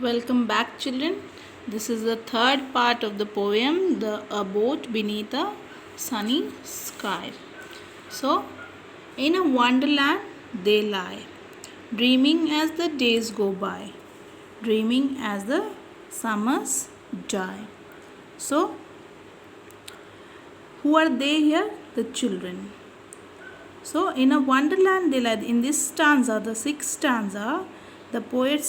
Welcome back, children. This is the third part of the poem, A Boat Beneath a Sunny Sky. So, in a wonderland they lie, dreaming as the days go by, dreaming as the summers die. So, who are they here? The children. So, in a wonderland they lie. In this stanza, the sixth stanza, the poet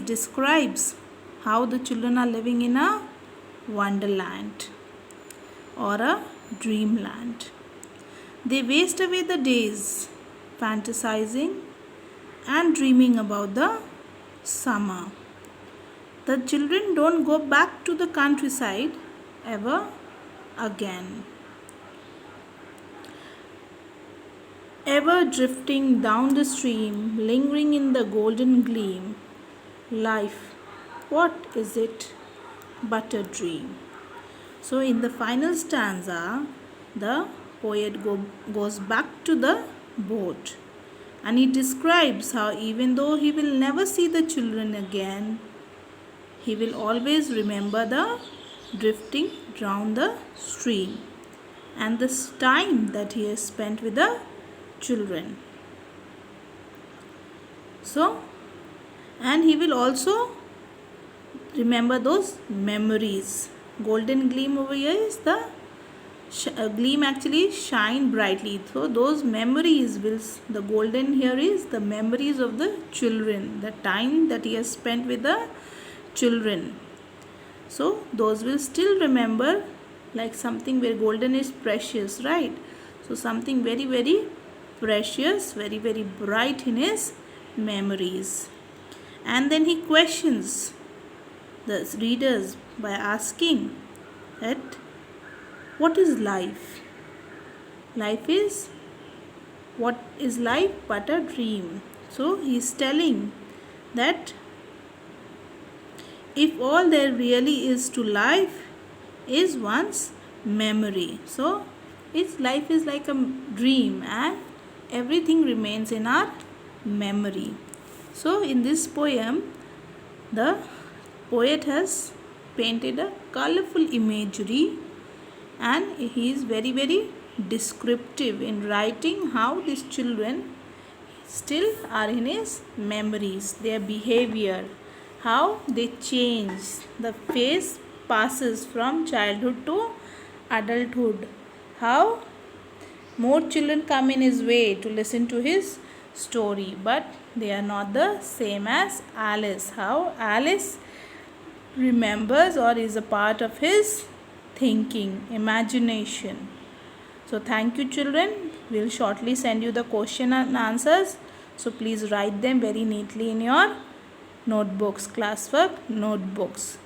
describes how the children are living in a wonderland or a dreamland. They waste away the days fantasizing and dreaming about the summer. The children don't go back to the countryside ever again. Ever drifting down the stream, lingering in the golden gleam. Life, what is it but a dream? So, in the final stanza, the poet goes back to the boat and he describes how, even though he will never see the children again, he will always remember the drifting down the stream and this time that he has spent with the children. So, and he will also remember those memories. Golden gleam over here is the gleam actually shine brightly. So those memories will, the golden here is the memories of the children, the time that he has spent with the children. So those will still remember, like something where golden is precious, right? So something very, very precious, very, very bright in his memories. And then he questions the readers by asking that what is life? Life is, what is life but a dream? So he is telling that if all there really is to life is one's memory. So its life is like a dream and everything remains in our memory. So in this poem, the poet has painted a colorful imagery and he is very, very descriptive in writing how these children still are in his memories, their behavior, how they change, the phase passes from childhood to adulthood, how more children come in his way to listen to his story, but they are not the same as Alice. How Alice remembers or is a part of his thinking, imagination. So thank you, children. We'll shortly send you the question and answers. So please write them very neatly in your notebooks, classwork notebooks.